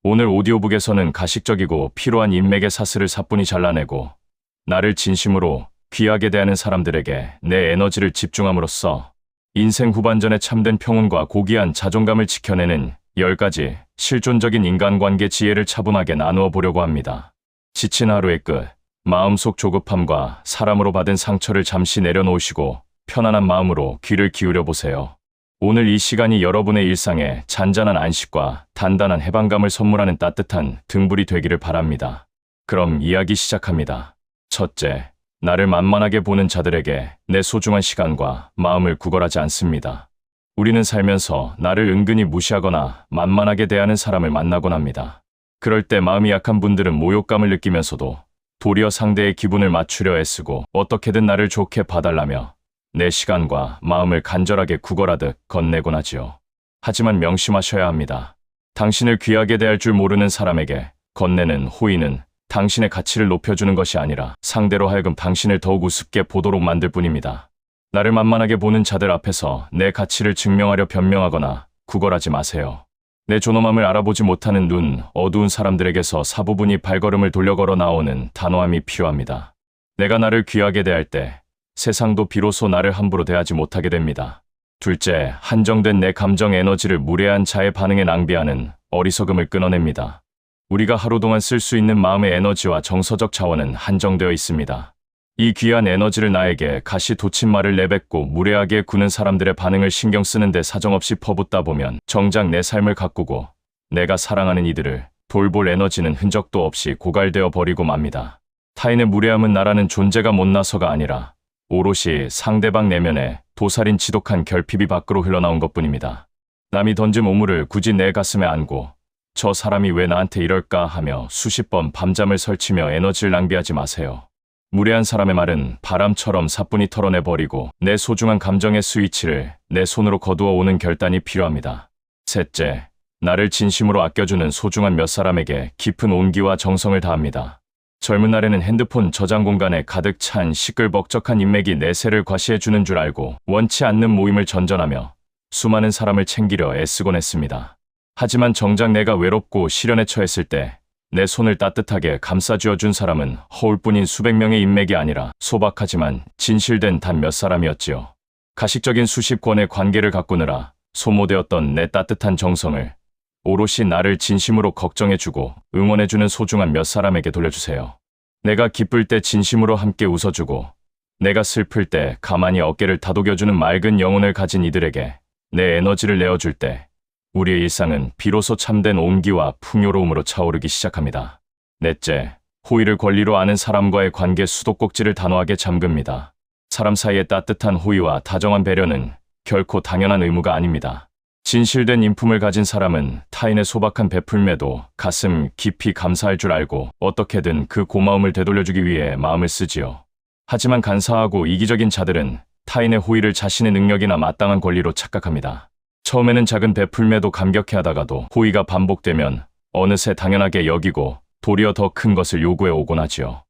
오늘 오디오북에서는 가식적이고 피로한 인맥의 사슬을 사뿐히 잘라내고 나를 진심으로 귀하게 대하는 사람들에게 내 에너지를 집중함으로써 인생 후반전의 참된 평온과 고귀한 자존감을 지켜내는 10가지 실존적인 인간관계 지혜를 차분하게 나누어 보려고 합니다. 지친 하루의 끝, 마음속 조급함과 사람으로 받은 상처를 잠시 내려놓으시고 편안한 마음으로 귀를 기울여 보세요. 오늘 이 시간이 여러분의 일상에 잔잔한 안식과 단단한 해방감을 선물하는 따뜻한 등불이 되기를 바랍니다. 그럼 이야기 시작합니다. 첫째, 나를 만만하게 보는 자들에게 내 소중한 시간과 마음을 구걸하지 않습니다. 우리는 살면서 나를 은근히 무시하거나 만만하게 대하는 사람을 만나곤 합니다. 그럴 때 마음이 약한 분들은 모욕감을 느끼면서도 도리어 상대의 기분을 맞추려 애쓰고 어떻게든 나를 좋게 봐달라며 내 시간과 마음을 간절하게 구걸하듯 건네곤 하지요. 하지만 명심하셔야 합니다. 당신을 귀하게 대할 줄 모르는 사람에게 건네는 호의는 당신의 가치를 높여주는 것이 아니라 상대로 하여금 당신을 더욱 우습게 보도록 만들 뿐입니다. 나를 만만하게 보는 자들 앞에서 내 가치를 증명하려 변명하거나 구걸하지 마세요. 내 존엄함을 알아보지 못하는 눈, 어두운 사람들에게서 사부분이 발걸음을 돌려 걸어 나오는 단호함이 필요합니다. 내가 나를 귀하게 대할 때 세상도 비로소 나를 함부로 대하지 못하게 됩니다. 둘째, 한정된 내 감정 에너지를 무례한 자의 반응에 낭비하는 어리석음을 끊어냅니다. 우리가 하루 동안 쓸 수 있는 마음의 에너지와 정서적 자원은 한정되어 있습니다. 이 귀한 에너지를 나에게 가시 돋친 말을 내뱉고 무례하게 구는 사람들의 반응을 신경 쓰는데 사정없이 퍼붓다 보면 정작 내 삶을 가꾸고 내가 사랑하는 이들을 돌볼 에너지는 흔적도 없이 고갈되어 버리고 맙니다. 타인의 무례함은 나라는 존재가 못나서가 아니라 오롯이 상대방 내면에 도살인 지독한 결핍이 밖으로 흘러나온 것뿐입니다. 남이 던진 오물을 굳이 내 가슴에 안고 저 사람이 왜 나한테 이럴까 하며 수십 번 밤잠을 설치며 에너지를 낭비하지 마세요. 무례한 사람의 말은 바람처럼 사뿐히 털어내버리고 내 소중한 감정의 스위치를 내 손으로 거두어 오는 결단이 필요합니다. 셋째, 나를 진심으로 아껴주는 소중한 몇 사람에게 깊은 온기와 정성을 다합니다. 젊은 날에는 핸드폰 저장 공간에 가득 찬 시끌벅적한 인맥이 내 새를 과시해주는 줄 알고 원치 않는 모임을 전전하며 수많은 사람을 챙기려 애쓰곤 했습니다. 하지만 정작 내가 외롭고 시련에 처했을 때 내 손을 따뜻하게 감싸주어준 사람은 허울뿐인 수백 명의 인맥이 아니라 소박하지만 진실된 단 몇 사람이었지요. 가식적인 수십 권의 관계를 가꾸느라 소모되었던 내 따뜻한 정성을 오롯이 나를 진심으로 걱정해주고 응원해주는 소중한 몇 사람에게 돌려주세요. 내가 기쁠 때 진심으로 함께 웃어주고 내가 슬플 때 가만히 어깨를 다독여주는 맑은 영혼을 가진 이들에게 내 에너지를 내어줄 때 우리의 일상은 비로소 참된 온기와 풍요로움으로 차오르기 시작합니다. 넷째, 호의를 권리로 아는 사람과의 관계 수도꼭지를 단호하게 잠급니다. 사람 사이의 따뜻한 호의와 다정한 배려는 결코 당연한 의무가 아닙니다. 진실된 인품을 가진 사람은 타인의 소박한 베풀매도 가슴 깊이 감사할 줄 알고 어떻게든 그 고마움을 되돌려주기 위해 마음을 쓰지요. 하지만 간사하고 이기적인 자들은 타인의 호의를 자신의 능력이나 마땅한 권리로 착각합니다. 처음에는 작은 베풀매도 감격해하다가도 호의가 반복되면 어느새 당연하게 여기고 도리어 더 큰 것을 요구해 오곤 하지요.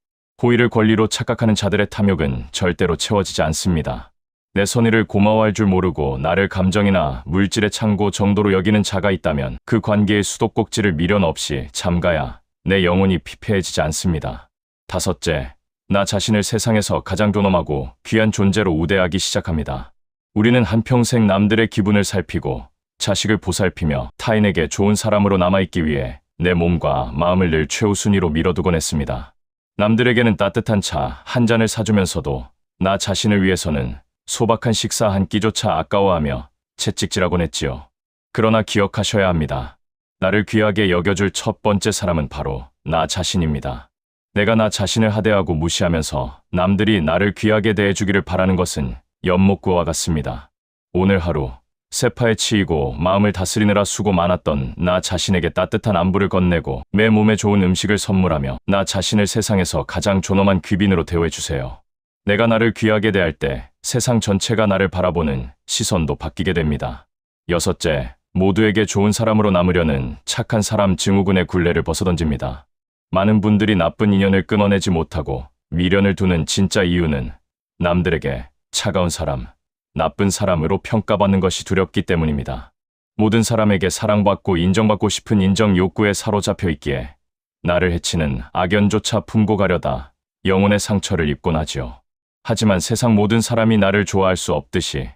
호의를 권리로 착각하는 자들의 탐욕은 절대로 채워지지 않습니다. 내 선의를 고마워할 줄 모르고 나를 감정이나 물질의 창고 정도로 여기는 자가 있다면 그 관계의 수도꼭지를 미련 없이 잠가야 내 영혼이 피폐해지지 않습니다. 다섯째, 나 자신을 세상에서 가장 존엄하고 귀한 존재로 우대하기 시작합니다. 우리는 한평생 남들의 기분을 살피고 자식을 보살피며 타인에게 좋은 사람으로 남아있기 위해 내 몸과 마음을 늘 최우순위로 밀어두곤 했습니다. 남들에게는 따뜻한 차 한 잔을 사주면서도 나 자신을 위해서는 소박한 식사 한 끼조차 아까워하며 채찍질하곤 했지요. 그러나 기억하셔야 합니다. 나를 귀하게 여겨줄 첫 번째 사람은 바로 나 자신입니다. 내가 나 자신을 하대하고 무시하면서 남들이 나를 귀하게 대해주기를 바라는 것은 연못구와 같습니다. 오늘 하루 세파에 치이고 마음을 다스리느라 수고 많았던 나 자신에게 따뜻한 안부를 건네고 내 몸에 좋은 음식을 선물하며 나 자신을 세상에서 가장 존엄한 귀빈으로 대우해주세요. 내가 나를 귀하게 대할 때 세상 전체가 나를 바라보는 시선도 바뀌게 됩니다. 여섯째, 모두에게 좋은 사람으로 남으려는 착한 사람 증후군의 굴레를 벗어던집니다. 많은 분들이 나쁜 인연을 끊어내지 못하고 미련을 두는 진짜 이유는 남들에게 차가운 사람, 나쁜 사람으로 평가받는 것이 두렵기 때문입니다. 모든 사람에게 사랑받고 인정받고 싶은 인정 욕구에 사로잡혀 있기에 나를 해치는 악연조차 품고 가려다 영혼의 상처를 입곤 하지요. 하지만 세상 모든 사람이 나를 좋아할 수 없듯이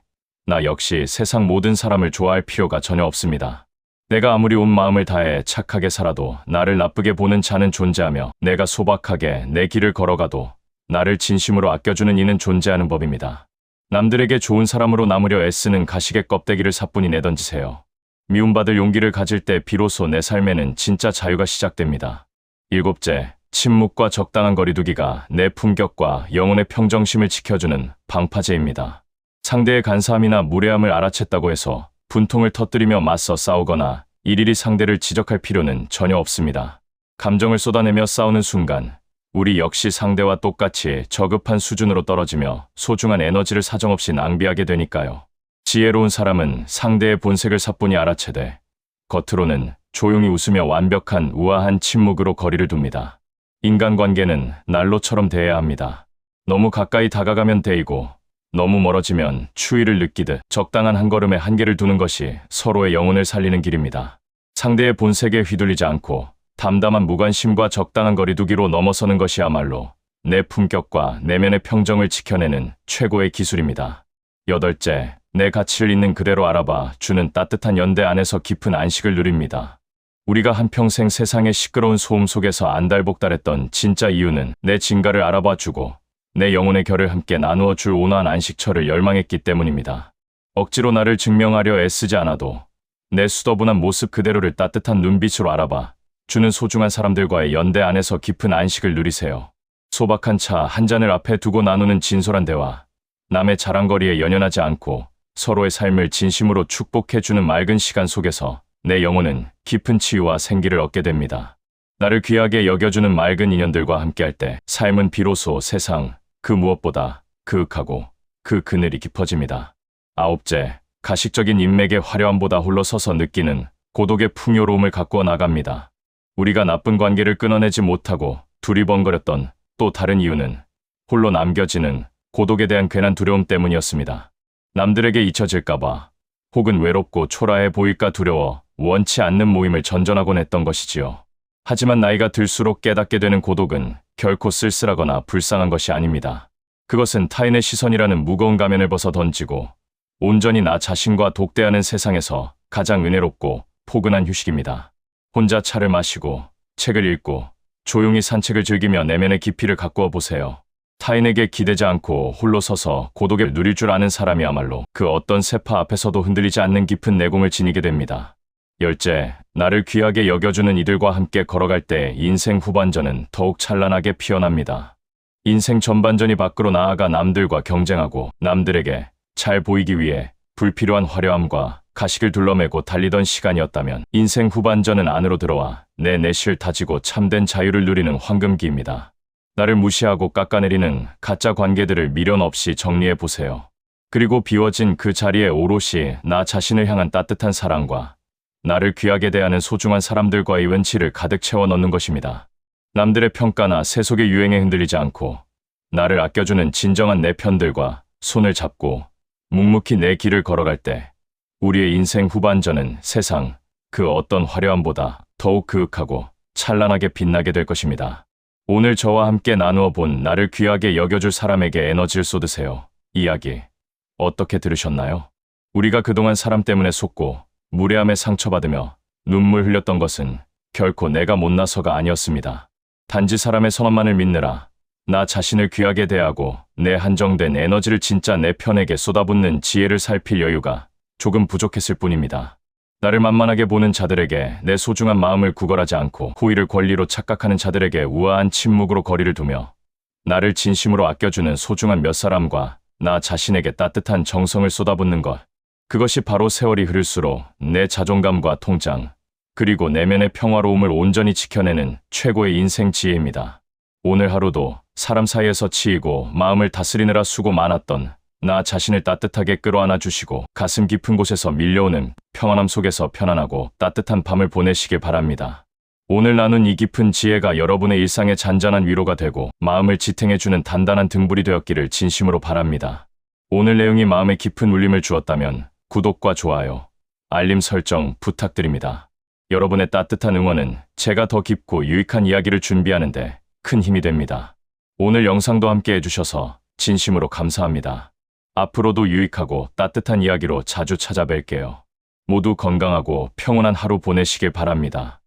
나 역시 세상 모든 사람을 좋아할 필요가 전혀 없습니다. 내가 아무리 온 마음을 다해 착하게 살아도 나를 나쁘게 보는 자는 존재하며 내가 소박하게 내 길을 걸어가도 나를 진심으로 아껴주는 이는 존재하는 법입니다. 남들에게 좋은 사람으로 남으려 애쓰는 가식의 껍데기를 사뿐히 내던지세요. 미움받을 용기를 가질 때 비로소 내 삶에는 진짜 자유가 시작됩니다. 7째, 침묵과 적당한 거리두기가 내 품격과 영혼의 평정심을 지켜주는 방파제입니다. 상대의 간사함이나 무례함을 알아챘다고 해서 분통을 터뜨리며 맞서 싸우거나 일일이 상대를 지적할 필요는 전혀 없습니다. 감정을 쏟아내며 싸우는 순간 우리 역시 상대와 똑같이 저급한 수준으로 떨어지며 소중한 에너지를 사정없이 낭비하게 되니까요. 지혜로운 사람은 상대의 본색을 사뿐히 알아채되 겉으로는 조용히 웃으며 완벽한 우아한 침묵으로 거리를 둡니다. 인간관계는 난로처럼 대해야 합니다. 너무 가까이 다가가면 데이고 너무 멀어지면 추위를 느끼듯 적당한 한 걸음에 한계를 두는 것이 서로의 영혼을 살리는 길입니다. 상대의 본색에 휘둘리지 않고 담담한 무관심과 적당한 거리두기로 넘어서는 것이야말로 내 품격과 내면의 평정을 지켜내는 최고의 기술입니다. 8째, 내 가치를 있는 그대로 알아봐 주는 따뜻한 연대 안에서 깊은 안식을 누립니다. 우리가 한평생 세상의 시끄러운 소음 속에서 안달복달했던 진짜 이유는 내 진가를 알아봐 주고 내 영혼의 결을 함께 나누어 줄 온화한 안식처를 열망했기 때문입니다. 억지로 나를 증명하려 애쓰지 않아도 내 수더분한 모습 그대로를 따뜻한 눈빛으로 알아봐 주는 소중한 사람들과의 연대 안에서 깊은 안식을 누리세요. 소박한 차 한 잔을 앞에 두고 나누는 진솔한 대화, 남의 자랑거리에 연연하지 않고 서로의 삶을 진심으로 축복해주는 맑은 시간 속에서 내 영혼은 깊은 치유와 생기를 얻게 됩니다. 나를 귀하게 여겨주는 맑은 인연들과 함께할 때 삶은 비로소 세상 그 무엇보다 그윽하고 그 그늘이 깊어집니다. 9째, 가식적인 인맥의 화려함보다 홀로 서서 느끼는 고독의 풍요로움을 가꾸어 나갑니다. 우리가 나쁜 관계를 끊어내지 못하고 두리번거렸던 또 다른 이유는 홀로 남겨지는 고독에 대한 괜한 두려움 때문이었습니다. 남들에게 잊혀질까봐 혹은 외롭고 초라해 보일까 두려워 원치 않는 모임을 전전하곤 했던 것이지요. 하지만 나이가 들수록 깨닫게 되는 고독은 결코 쓸쓸하거나 불쌍한 것이 아닙니다. 그것은 타인의 시선이라는 무거운 가면을 벗어 던지고 온전히 나 자신과 독대하는 세상에서 가장 은혜롭고 포근한 휴식입니다. 혼자 차를 마시고 책을 읽고 조용히 산책을 즐기며 내면의 깊이를 가꾸어 보세요. 타인에게 기대지 않고 홀로 서서 고독을 누릴 줄 아는 사람이야말로 그 어떤 세파 앞에서도 흔들리지 않는 깊은 내공을 지니게 됩니다. 10째, 나를 귀하게 여겨주는 이들과 함께 걸어갈 때 인생 후반전은 더욱 찬란하게 피어납니다. 인생 전반전이 밖으로 나아가 남들과 경쟁하고 남들에게 잘 보이기 위해 불필요한 화려함과 가식을 둘러매고 달리던 시간이었다면 인생 후반전은 안으로 들어와 내 내실 다지고 참된 자유를 누리는 황금기입니다. 나를 무시하고 깎아내리는 가짜 관계들을 미련 없이 정리해 보세요. 그리고 비워진 그 자리에 오롯이 나 자신을 향한 따뜻한 사랑과 나를 귀하게 대하는 소중한 사람들과의 은치를 가득 채워 넣는 것입니다. 남들의 평가나 세속의 유행에 흔들리지 않고 나를 아껴주는 진정한 내 편들과 손을 잡고 묵묵히 내 길을 걸어갈 때 우리의 인생 후반전은 세상 그 어떤 화려함보다 더욱 그윽하고 찬란하게 빛나게 될 것입니다. 오늘 저와 함께 나누어 본 나를 귀하게 여겨줄 사람에게 에너지를 쏟으세요. 이야기 어떻게 들으셨나요? 우리가 그동안 사람 때문에 속고 무례함에 상처받으며 눈물 흘렸던 것은 결코 내가 못나서가 아니었습니다. 단지 사람의 선언만을 믿느라 나 자신을 귀하게 대하고 내 한정된 에너지를 진짜 내 편에게 쏟아붓는 지혜를 살필 여유가 조금 부족했을 뿐입니다. 나를 만만하게 보는 자들에게 내 소중한 마음을 구걸하지 않고 호의를 권리로 착각하는 자들에게 우아한 침묵으로 거리를 두며 나를 진심으로 아껴주는 소중한 몇 사람과 나 자신에게 따뜻한 정성을 쏟아붓는 것, 그것이 바로 세월이 흐를수록 내 자존감과 통장, 그리고 내면의 평화로움을 온전히 지켜내는 최고의 인생 지혜입니다. 오늘 하루도 사람 사이에서 치이고 마음을 다스리느라 수고 많았던 나 자신을 따뜻하게 끌어안아 주시고 가슴 깊은 곳에서 밀려오는 평안함 속에서 편안하고 따뜻한 밤을 보내시길 바랍니다. 오늘 나눈 이 깊은 지혜가 여러분의 일상에 잔잔한 위로가 되고 마음을 지탱해주는 단단한 등불이 되었기를 진심으로 바랍니다. 오늘 내용이 마음에 깊은 울림을 주었다면 구독과 좋아요, 알림 설정 부탁드립니다. 여러분의 따뜻한 응원은 제가 더 깊고 유익한 이야기를 준비하는데 큰 힘이 됩니다. 오늘 영상도 함께 해주셔서 진심으로 감사합니다. 앞으로도 유익하고 따뜻한 이야기로 자주 찾아뵐게요. 모두 건강하고 평온한 하루 보내시길 바랍니다.